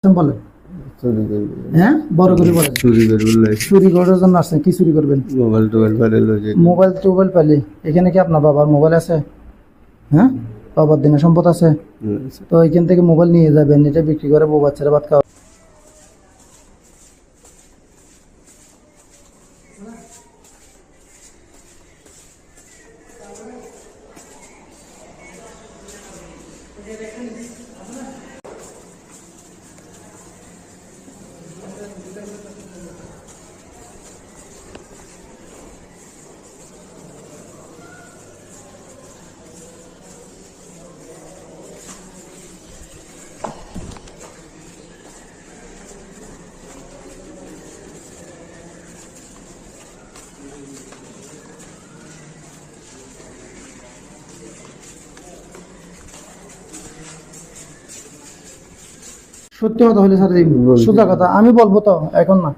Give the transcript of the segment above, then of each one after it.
বলেন হ্যাঁ বড় করে বলেন। চুরি করার জন্য আসছেন? কি চুরি করবেন? মোবাইল টোবাইল পেলে এখানে কি আপনার বাবার মোবাইল আছে? হ্যাঁ, বাবার দিনে সম্পদ আছে, তো এখান থেকে মোবাইল নিয়ে যাবেন, এটা বিক্রি করে বউ বাচ্চারা ভাত খাওয়া। সত্যি কথা হলে স্যার, সোজা কথা আমি বলবো তো এখন না।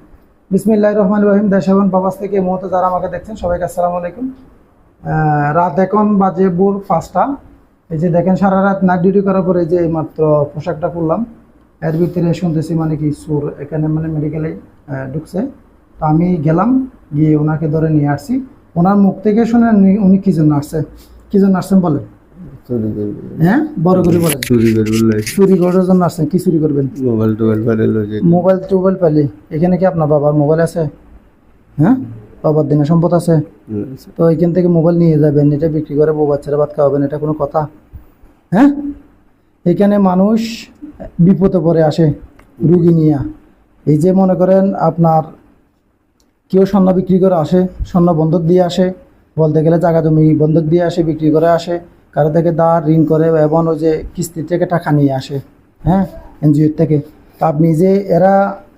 বিসমিল্লাহির রহমানির রহিম। দেশ এবং প্রবাস থেকে এই মুহূর্তে যারা আমাকে দেখছেন সবাইকে আসসালামু আলাইকুম। রাত এখন বাজে ভোর 5টা। এই যে দেখেন, সারা রাত নাইট ডিউটি করার পরে যে মাত্র পোশাকটা করলাম, এর ভিতরে শুনতেছি মানে কি সুর এখানে মানে মেডিকেলে ঢুকছে। তো আমি গেলাম, গিয়ে ওনাকে ধরে নিয়ে আসছি। ওনার মুখ থেকে শুনে উনি কি জন্য আসছে, কি জন্য আসছেন বলেন। হ্যাঁ বড় করে বলেন। চুরি করার জন্য আসছেন? কি চুরি করবেন? মোবাইল টোবাইল পেলে এখানে কি আপনার বাবার মোবাইল আছে? হ্যাঁ, বাবার দিনে সম্পদ আছে, তো এখান থেকে মোবাইল নিয়ে যাবেন, এটা বিক্রি করে বউ বাচ্চারা ভাত খাওয়াবেন, এটা কোনো কথা? হ্যাঁ, এখানে মানুষ বিপদে পড়ে আসে রুগী নিয়ে। এই যে মনে করেন আপনার কেউ স্বর্ণ বিক্রি করে আসে, স্বর্ণ বন্ধক দিয়ে আসে, বলতে গেলে জায়গা জমি বন্ধক দিয়ে আসে, বিক্রি করে আসে, কারো থেকে ধার ঋণ করে, এবং ওই যে কিস্তির থেকে টাকা নিয়ে আসে, হ্যাঁ, এনজিওর থেকে। তা আপনি যে এরা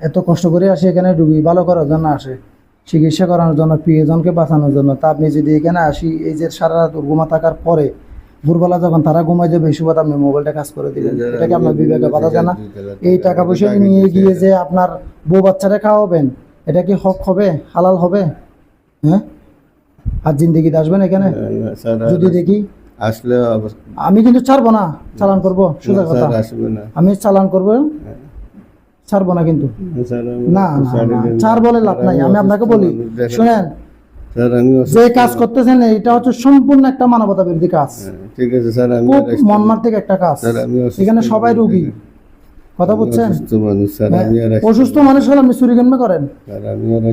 এত কষ্ট করে আসে এখানে রুগী ভালো করার জন্য আসে, চিকিৎসা করানোর জন্য, প্রিয়জনকে বাঁচানোর জন্য। তা আপনি যদি এখানে আসি, এই যে সারা রাত ঘুমা থাকার পরে ভোরবেলা যখন তারা ঘুমায় যাবে, এই সময় আপনি মোবাইলটা কাজ করে দিলেন, এটাকে আপনার বিবেকে বাধা যায় না? এই টাকা পয়সা নিয়ে গিয়ে যে আপনার বউ বাচ্চারা খাওয়াবেন, এটা কি হক হবে, হালাল হবে? হ্যাঁ, আর জিন্দেগিতে আসবেন এখানে যদি দেখি আসলে আমি কিন্তু ছাড়বো না, চালান করবো, সোজা কথা। আমি চালান করবো, ছাড়বো না কিন্তু। না ছাড় বলে লাভ নাই। আমি আপনাকে বলি, শুনেন, যে কাজ করতেছেন এটা হচ্ছে সম্পূর্ণ একটা মানবতা বিরোধী কাজ। ঠিক আছে স্যার, আমি মর্মান্তিক একটা কাজ। এখানে সবাই রোগী, কথা বুঝছেন? অসুস্থ মানুষ হলে আপনি চুরি কেন করেন?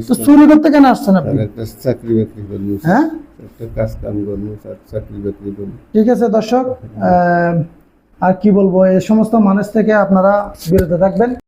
তো চুরি করতে কেন আসছেন আপনি? চাকরি বাকরি করবো, হ্যাঁ, একটা কাজ কাম করবো, চাকরি বাকরি করবো। ঠিক আছে দর্শক, আর কি বলবো, এই সমস্ত মানুষ থেকে আপনারা বিরত থাকবেন।